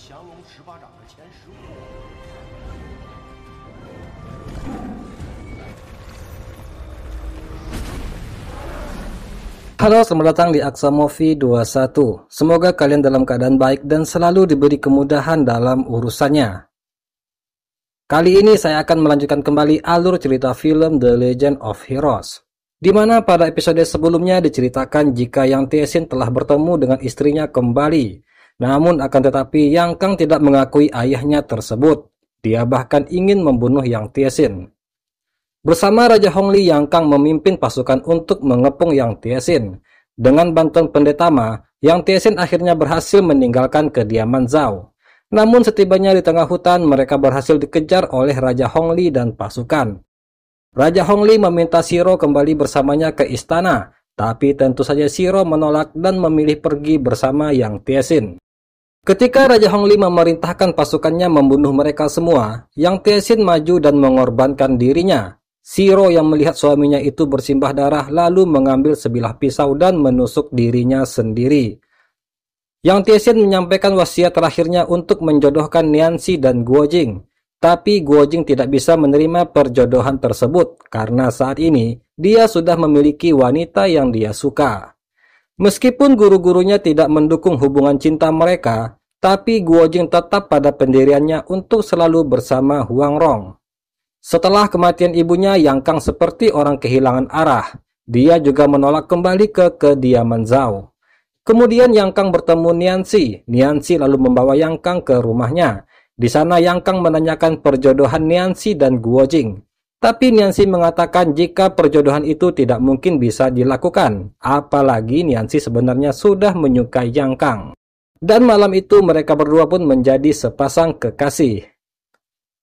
降龙十八掌的前15。Halo, selamat datang di Aksa Movie 21. Semoga kalian dalam keadaan baik dan selalu diberi kemudahan dalam urusannya. Kali ini saya akan melanjutkan kembali alur cerita film The Legend of Heroes, di mana pada episode sebelumnya diceritakan jika Yang Tiesin telah bertemu dengan istrinya kembali. Namun akan tetapi Yang Kang tidak mengakui ayahnya tersebut. Dia bahkan ingin membunuh Yang Tiesin. Bersama Raja Hongli, Yang Kang memimpin pasukan untuk mengepung Yang Tiesin. Dengan bantuan pendeta Ma, Yang Tiesin akhirnya berhasil meninggalkan kediaman Zhao. Namun setibanya di tengah hutan, mereka berhasil dikejar oleh Raja Hongli dan pasukan. Raja Hongli meminta Shiro kembali bersamanya ke istana, tapi tentu saja Shiro menolak dan memilih pergi bersama Yang Tiesin. Ketika Raja Hongli memerintahkan pasukannya membunuh mereka semua, Yang Tiesin maju dan mengorbankan dirinya. Shiro yang melihat suaminya itu bersimbah darah lalu mengambil sebilah pisau dan menusuk dirinya sendiri. Yang Tiesin menyampaikan wasiat terakhirnya untuk menjodohkan Nianxi dan Guojing. Tapi Guojing tidak bisa menerima perjodohan tersebut karena saat ini dia sudah memiliki wanita yang dia suka. Meskipun guru-gurunya tidak mendukung hubungan cinta mereka, tapi Guojing tetap pada pendiriannya untuk selalu bersama Huang Rong. Setelah kematian ibunya, Yang Kang seperti orang kehilangan arah. Dia juga menolak kembali ke kediaman Zhao. Kemudian Yang Kang bertemu Nianxi. Nianxi lalu membawa Yang Kang ke rumahnya. Di sana Yang Kang menanyakan perjodohan Nianxi dan Guojing. Tapi Nianxi mengatakan jika perjodohan itu tidak mungkin bisa dilakukan. Apalagi Nianxi sebenarnya sudah menyukai Yang Kang. Dan malam itu mereka berdua pun menjadi sepasang kekasih.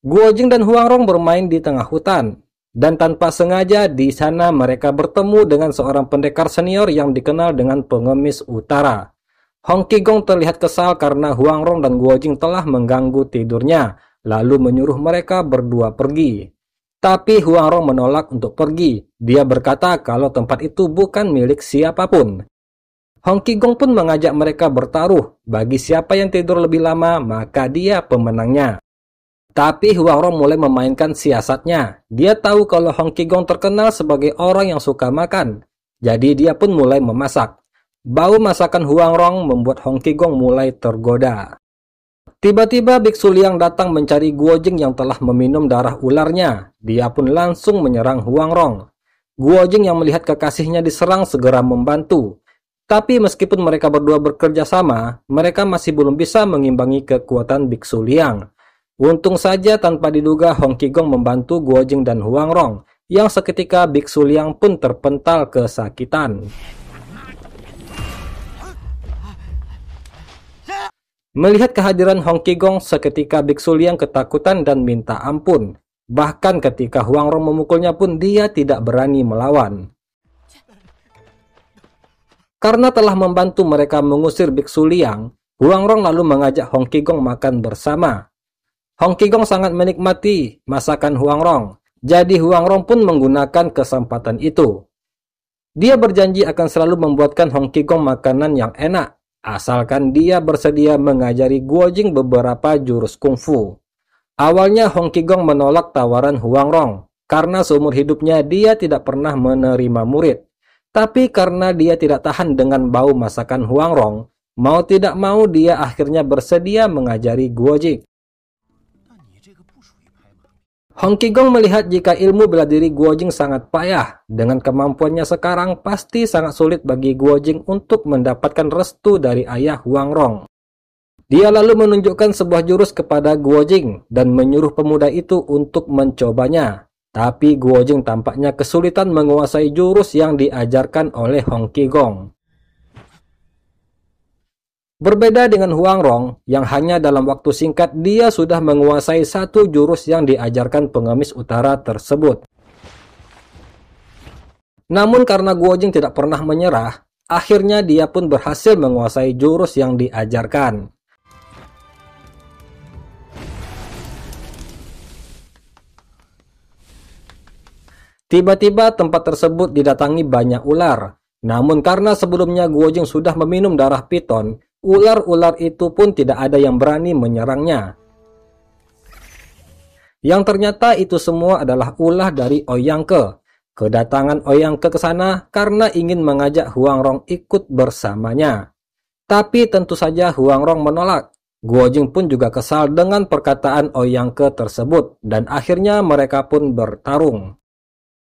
Guojing dan Huang Rong bermain di tengah hutan. Dan tanpa sengaja di sana mereka bertemu dengan seorang pendekar senior yang dikenal dengan Pengemis Utara. Hong Qigong terlihat kesal karena Huang Rong dan Guojing telah mengganggu tidurnya, lalu menyuruh mereka berdua pergi. Tapi Huang Rong menolak untuk pergi. Dia berkata kalau tempat itu bukan milik siapapun. Hong Qigong pun mengajak mereka bertaruh. Bagi siapa yang tidur lebih lama, maka dia pemenangnya. Tapi Huang Rong mulai memainkan siasatnya. Dia tahu kalau Hong Qigong terkenal sebagai orang yang suka makan. Jadi dia pun mulai memasak. Bau masakan Huang Rong membuat Hong Qigong mulai tergoda. Tiba-tiba Biksu Liang datang mencari Guojing yang telah meminum darah ularnya. Dia pun langsung menyerang Huang Rong. Guojing yang melihat kekasihnya diserang segera membantu. Tapi meskipun mereka berdua bekerja sama, mereka masih belum bisa mengimbangi kekuatan Biksu Liang. Untung saja tanpa diduga Hong Qigong membantu Guojing dan Huang Rong, yang seketika Biksu Liang pun terpental kesakitan. Melihat kehadiran Hong Qigong, seketika Biksu Liang ketakutan dan minta ampun. Bahkan ketika Huang Rong memukulnya pun dia tidak berani melawan. Karena telah membantu mereka mengusir Biksu Liang, Huang Rong lalu mengajak Hong Qigong makan bersama. Hong Qigong sangat menikmati masakan Huang Rong, jadi Huang Rong pun menggunakan kesempatan itu. Dia berjanji akan selalu membuatkan Hong Qigong makanan yang enak, asalkan dia bersedia mengajari Guojing beberapa jurus kungfu. Awalnya Hong Qigong menolak tawaran Huang Rong, karena seumur hidupnya dia tidak pernah menerima murid. Tapi karena dia tidak tahan dengan bau masakan Huang Rong, mau tidak mau dia akhirnya bersedia mengajari Guojing. Hong Qigong melihat jika ilmu bela diri Guojing sangat payah. Dengan kemampuannya sekarang, pasti sangat sulit bagi Guojing untuk mendapatkan restu dari ayah Huang Rong. Dia lalu menunjukkan sebuah jurus kepada Guojing dan menyuruh pemuda itu untuk mencobanya. Tapi Guojing tampaknya kesulitan menguasai jurus yang diajarkan oleh Hong Qigong. Berbeda dengan Huang Rong, yang hanya dalam waktu singkat dia sudah menguasai satu jurus yang diajarkan Pengemis Utara tersebut. Namun karena Guojing tidak pernah menyerah, akhirnya dia pun berhasil menguasai jurus yang diajarkan. Tiba-tiba tempat tersebut didatangi banyak ular. Namun karena sebelumnya Guojing sudah meminum darah piton, Ular-ular itu pun tidak ada yang berani menyerangnya. Yang ternyata itu semua adalah ulah dari Ouyang-ke. Kedatangan Ouyang-ke ke sana karena ingin mengajak Huang Rong ikut bersamanya. Tapi tentu saja Huang Rong menolak. Guo Jing pun juga kesal dengan perkataan Ouyang-ke tersebut dan akhirnya mereka pun bertarung.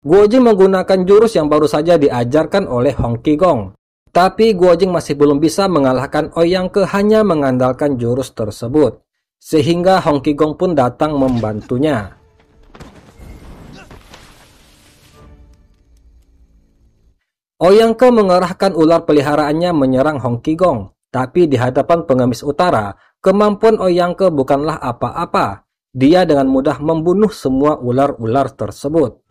Guo Jing menggunakan jurus yang baru saja diajarkan oleh Hong Qigong. Tapi Guo Jing masih belum bisa mengalahkan Ouyang-ke hanya mengandalkan jurus tersebut. Sehingga Hong Qigong pun datang membantunya. Ouyang-ke mengerahkan ular peliharaannya menyerang Hong Qigong. Tapi di hadapan pengemis utara, kemampuan Ouyang-ke bukanlah apa-apa. Dia dengan mudah membunuh semua ular-ular tersebut.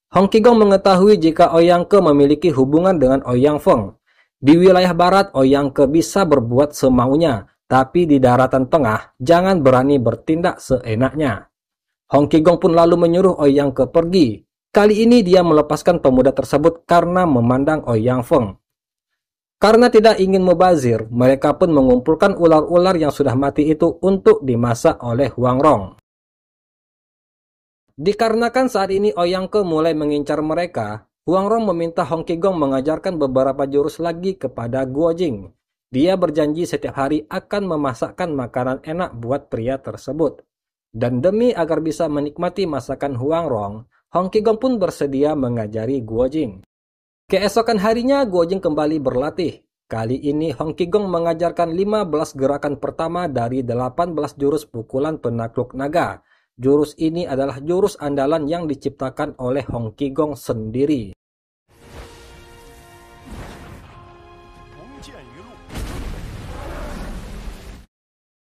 Hong Qigong mengetahui jika Ouyang-ke memiliki hubungan dengan Ouyang Feng. Di wilayah barat, Ouyang-ke bisa berbuat semaunya, tapi di daratan tengah, jangan berani bertindak seenaknya. Hong Qigong pun lalu menyuruh Ouyang-ke pergi. Kali ini dia melepaskan pemuda tersebut karena memandang Ouyang Feng. Karena tidak ingin mubazir, mereka pun mengumpulkan ular-ular yang sudah mati itu untuk dimasak oleh Huang Rong. Dikarenakan saat ini Ouyang-ke mulai mengincar mereka, Huang Rong meminta Hong Qigong mengajarkan beberapa jurus lagi kepada Guo Jing. Dia berjanji setiap hari akan memasakkan makanan enak buat pria tersebut. Dan demi agar bisa menikmati masakan Huang Rong, Hong Qigong pun bersedia mengajari Guo Jing. Keesokan harinya Guo Jing kembali berlatih. Kali ini Hong Qigong mengajarkan 15 gerakan pertama dari 18 jurus pukulan penakluk naga. Jurus ini adalah jurus andalan yang diciptakan oleh Hong Qigong sendiri.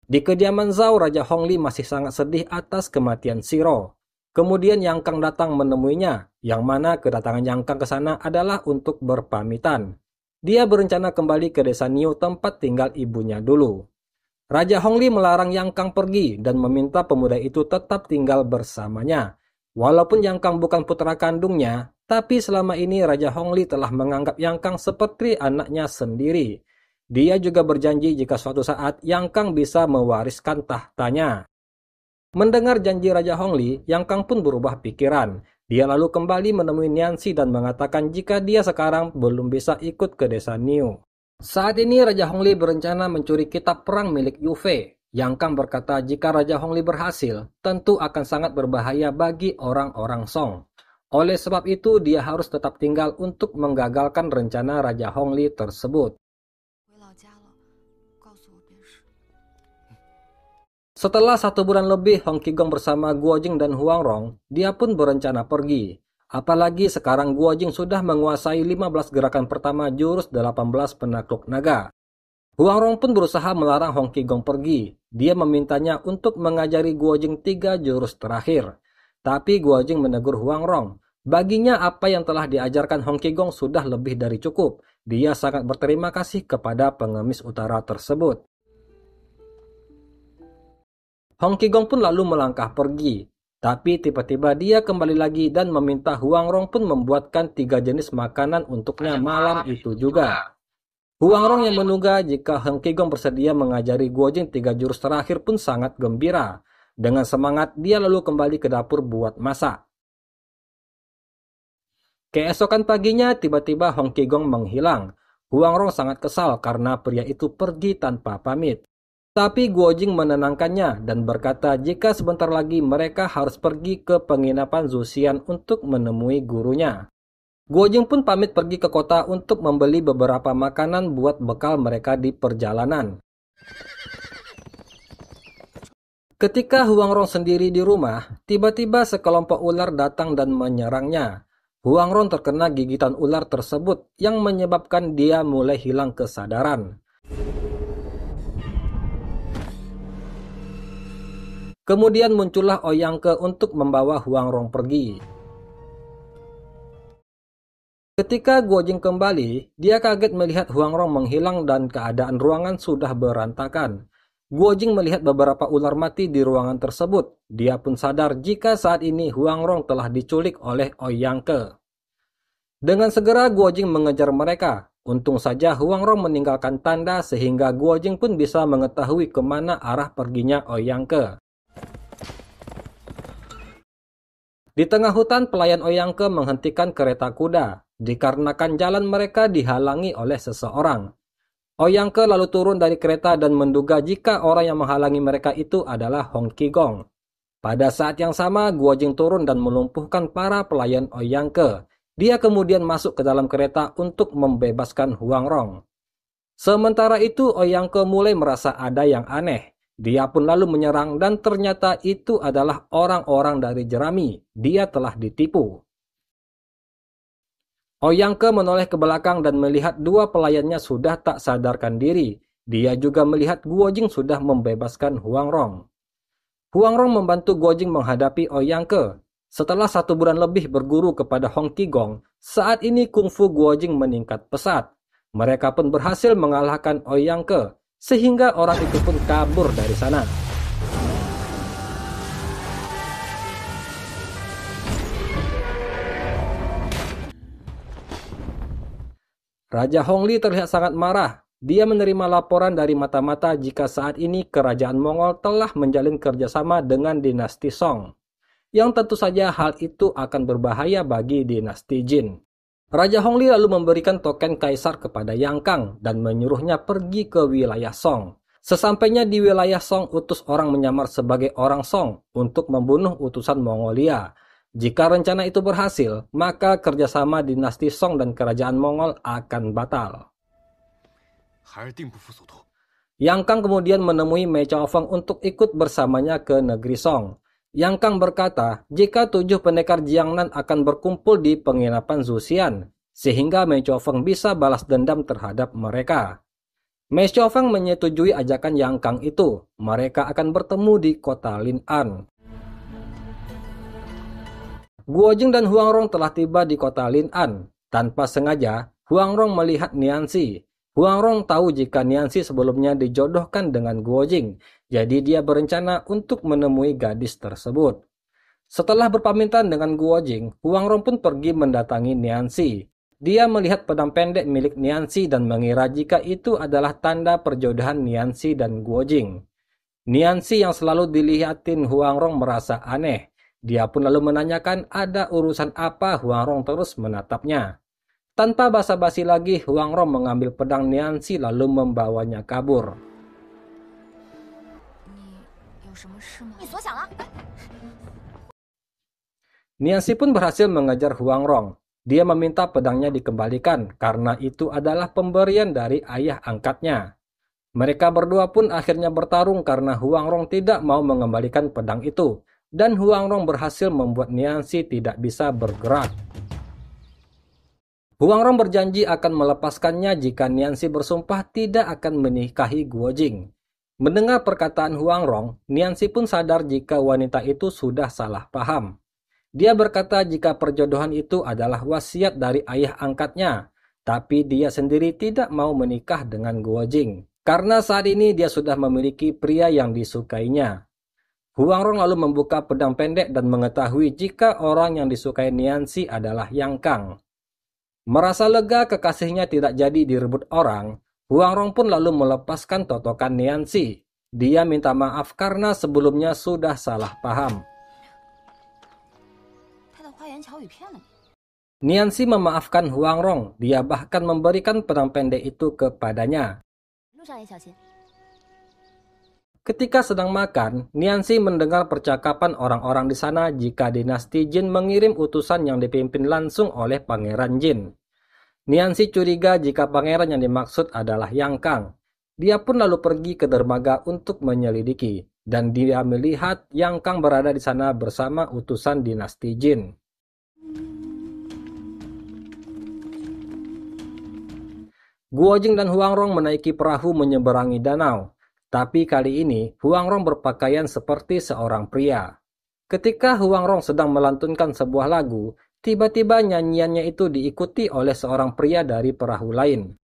Di kediaman Zhao, Raja Hongli masih sangat sedih atas kematian Shiro. Kemudian Yang Kang datang menemuinya, yang mana kedatangan Yang Kang ke sana adalah untuk berpamitan. Dia berencana kembali ke desa Niu tempat tinggal ibunya dulu. Raja Hongli melarang Yang Kang pergi dan meminta pemuda itu tetap tinggal bersamanya. Walaupun Yang Kang bukan putra kandungnya, tapi selama ini Raja Hongli telah menganggap Yang Kang seperti anaknya sendiri. Dia juga berjanji jika suatu saat Yang Kang bisa mewariskan tahtanya. Mendengar janji Raja Hongli, Yang Kang pun berubah pikiran. Dia lalu kembali menemui Nianxi dan mengatakan jika dia sekarang belum bisa ikut ke desa Niu. Saat ini Raja Hongli berencana mencuri kitab perang milik Yu Fei. Yang Kang berkata jika Raja Hongli berhasil, tentu akan sangat berbahaya bagi orang-orang Song. Oleh sebab itu, dia harus tetap tinggal untuk menggagalkan rencana Raja Hongli tersebut. Setelah 1 bulan lebih Hong Qigong bersama Guo Jing dan Huang Rong, dia pun berencana pergi. Apalagi sekarang Guo Jing sudah menguasai 15 gerakan pertama jurus 18 penakluk naga. Huang Rong pun berusaha melarang Hong Qigong pergi. Dia memintanya untuk mengajari Guo Jing 3 jurus terakhir. Tapi Guo Jing menegur Huang Rong. Baginya apa yang telah diajarkan Hong Qigong sudah lebih dari cukup. Dia sangat berterima kasih kepada pengemis utara tersebut. Hong Qigong pun lalu melangkah pergi. Tapi tiba-tiba dia kembali lagi dan meminta Huang Rong pun membuatkan 3 jenis makanan untuknya malam itu juga. Huang Rong yang menduga jika Hong Qigong bersedia mengajari Guo Jing 3 jurus terakhir pun sangat gembira. Dengan semangat dia lalu kembali ke dapur buat masak. Keesokan paginya tiba-tiba Hong Qigong menghilang. Huang Rong sangat kesal karena pria itu pergi tanpa pamit. Tapi Guo Jing menenangkannya dan berkata jika sebentar lagi mereka harus pergi ke penginapan Zhu Xian untuk menemui gurunya. Guo Jing pun pamit pergi ke kota untuk membeli beberapa makanan buat bekal mereka di perjalanan. Ketika Huang Rong sendiri di rumah, tiba-tiba sekelompok ular datang dan menyerangnya. Huang Rong terkena gigitan ular tersebut yang menyebabkan dia mulai hilang kesadaran. Kemudian muncullah Ouyang-ke untuk membawa Huang Rong pergi. Ketika Guo Jing kembali, dia kaget melihat Huang Rong menghilang dan keadaan ruangan sudah berantakan. Guo Jing melihat beberapa ular mati di ruangan tersebut. Dia pun sadar jika saat ini Huang Rong telah diculik oleh Ouyang-ke. Dengan segera Guo Jing mengejar mereka. Untung saja Huang Rong meninggalkan tanda sehingga Guo Jing pun bisa mengetahui kemana arah perginya Ouyang Ke. Di tengah hutan, pelayan Ouyang Ke menghentikan kereta kuda, dikarenakan jalan mereka dihalangi oleh seseorang. Ouyang Ke lalu turun dari kereta dan menduga jika orang yang menghalangi mereka itu adalah Hong Qigong. Pada saat yang sama, Guo Jing turun dan melumpuhkan para pelayan Ouyang Ke. Dia kemudian masuk ke dalam kereta untuk membebaskan Huang Rong. Sementara itu, Ouyang Ke mulai merasa ada yang aneh. Dia pun lalu menyerang dan ternyata itu adalah orang-orang dari jerami. Dia telah ditipu. Ouyang Ke menoleh ke belakang dan melihat dua pelayannya sudah tak sadarkan diri. Dia juga melihat Guo Jing sudah membebaskan Huang Rong. Huang Rong membantu Guo Jing menghadapi Ouyang Ke. Setelah 1 bulan lebih berguru kepada Hong Qigong, saat ini kungfu Guo Jing meningkat pesat. Mereka pun berhasil mengalahkan Ouyang Ke, sehingga orang itu pun kabur dari sana. Raja Hongli terlihat sangat marah. Dia menerima laporan dari mata-mata jika saat ini kerajaan Mongol telah menjalin kerjasama dengan dinasti Song. Yang tentu saja hal itu akan berbahaya bagi dinasti Jin. Raja Hongli lalu memberikan token kaisar kepada Yang Kang dan menyuruhnya pergi ke wilayah Song. Sesampainya di wilayah Song, utus orang menyamar sebagai orang Song untuk membunuh utusan Mongolia. Jika rencana itu berhasil, maka kerjasama dinasti Song dan kerajaan Mongol akan batal. Yang Kang kemudian menemui Mei Chaofeng untuk ikut bersamanya ke negeri Song. Yang Kang berkata, jika 7 pendekar Jiangnan akan berkumpul di penginapan Zuxian, sehingga Mei Chaofeng bisa balas dendam terhadap mereka. Mei Chaofeng menyetujui ajakan Yang Kang itu. Mereka akan bertemu di kota Lin'an. Guo Jing dan Huang Rong telah tiba di kota Lin'an. Tanpa sengaja, Huang Rong melihat Nianxi. Huang Rong tahu jika Nianxi sebelumnya dijodohkan dengan Guo Jing, jadi dia berencana untuk menemui gadis tersebut. Setelah berpamitan dengan Guo Jing, Huang Rong pun pergi mendatangi Nianxi. Dia melihat pedang pendek milik Nianxi dan mengira jika itu adalah tanda perjodohan Nianxi dan Guo Jing. Nianxi yang selalu dilihatin Huang Rong merasa aneh. Dia pun lalu menanyakan ada urusan apa. Huang Rong terus menatapnya. Tanpa basa-basi lagi, Huang Rong mengambil pedang Nianxi lalu membawanya kabur. Nianxi pun berhasil mengejar Huang Rong. Dia meminta pedangnya dikembalikan karena itu adalah pemberian dari ayah angkatnya. Mereka berdua pun akhirnya bertarung karena Huang Rong tidak mau mengembalikan pedang itu. Dan Huang Rong berhasil membuat Nianxi tidak bisa bergerak. Huang Rong berjanji akan melepaskannya jika Nianxi bersumpah tidak akan menikahi Guo Jing. Mendengar perkataan Huang Rong, Nianxi pun sadar jika wanita itu sudah salah paham. Dia berkata jika perjodohan itu adalah wasiat dari ayah angkatnya, tapi dia sendiri tidak mau menikah dengan Guo Jing, karena saat ini dia sudah memiliki pria yang disukainya. Huang Rong lalu membuka pedang pendek dan mengetahui jika orang yang disukai Nianxi adalah Yang Kang. Merasa lega kekasihnya tidak jadi direbut orang, Huang Rong pun lalu melepaskan totokan Nianxi. Dia minta maaf karena sebelumnya sudah salah paham. Nianxi memaafkan Huang Rong. Dia bahkan memberikan pedang pendek itu kepadanya. Ketika sedang makan, Nianxi mendengar percakapan orang-orang di sana jika dinasti Jin mengirim utusan yang dipimpin langsung oleh Pangeran Jin. Nianxi curiga jika pangeran yang dimaksud adalah Yang Kang. Dia pun lalu pergi ke dermaga untuk menyelidiki, dan dia melihat Yang Kang berada di sana bersama utusan dinasti Jin. Guo Jing dan Huang Rong menaiki perahu menyeberangi danau. Tapi kali ini, Huang Rong berpakaian seperti seorang pria. Ketika Huang Rong sedang melantunkan sebuah lagu, tiba-tiba nyanyiannya itu diikuti oleh seorang pria dari perahu lain.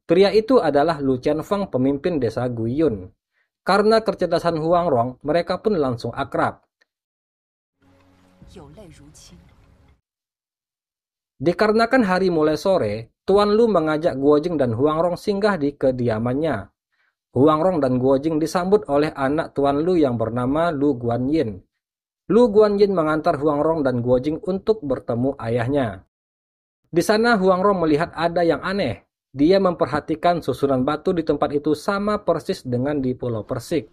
Pria itu adalah Lu Qianfeng, pemimpin desa Guiyun. Karena kecerdasan Huang Rong, mereka pun langsung akrab. Dikarenakan hari mulai sore, Tuan Lu mengajak Guojing dan Huang Rong singgah di kediamannya. Huang Rong dan Guojing disambut oleh anak Tuan Lu yang bernama Lu Guanyin. Lu Guanyin mengantar Huang Rong dan Guojing untuk bertemu ayahnya. Di sana Huang Rong melihat ada yang aneh. Dia memperhatikan susunan batu di tempat itu sama persis dengan di Pulau Persik.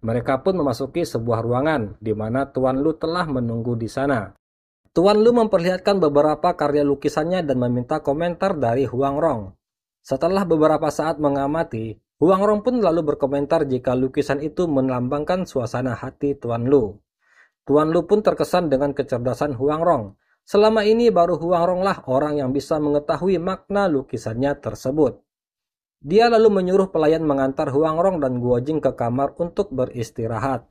Mereka pun memasuki sebuah ruangan di mana Tuan Lu telah menunggu di sana. Tuan Lu memperlihatkan beberapa karya lukisannya dan meminta komentar dari Huang Rong. Setelah beberapa saat mengamati, Huang Rong pun lalu berkomentar jika lukisan itu melambangkan suasana hati Tuan Lu. Tuan Lu pun terkesan dengan kecerdasan Huang Rong. Selama ini baru Huang Rong lah orang yang bisa mengetahui makna lukisannya tersebut. Dia lalu menyuruh pelayan mengantar Huang Rong dan Guojing ke kamar untuk beristirahat.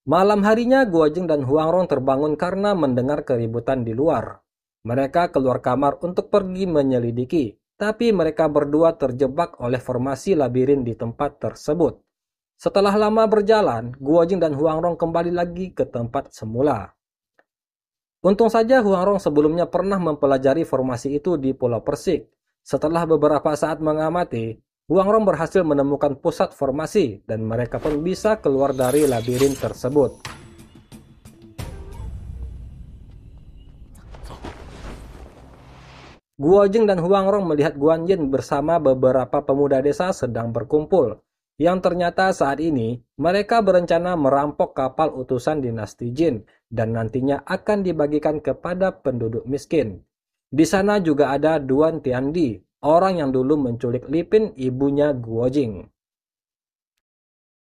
Malam harinya Guojing dan Huang Rong terbangun karena mendengar keributan di luar. Mereka keluar kamar untuk pergi menyelidiki. Tapi mereka berdua terjebak oleh formasi labirin di tempat tersebut. Setelah lama berjalan, Guojing dan Huang Rong kembali lagi ke tempat semula. Untung saja Huang Rong sebelumnya pernah mempelajari formasi itu di Pulau Persik. Setelah beberapa saat mengamati, Huang Rong berhasil menemukan pusat formasi dan mereka pun bisa keluar dari labirin tersebut. Guojing dan Huang Rong melihat Guanyin bersama beberapa pemuda desa sedang berkumpul, yang ternyata saat ini mereka berencana merampok kapal utusan dinasti Jin dan nantinya akan dibagikan kepada penduduk miskin. Di sana juga ada Duan Tiandi, orang yang dulu menculik Lipin, ibunya Guojing.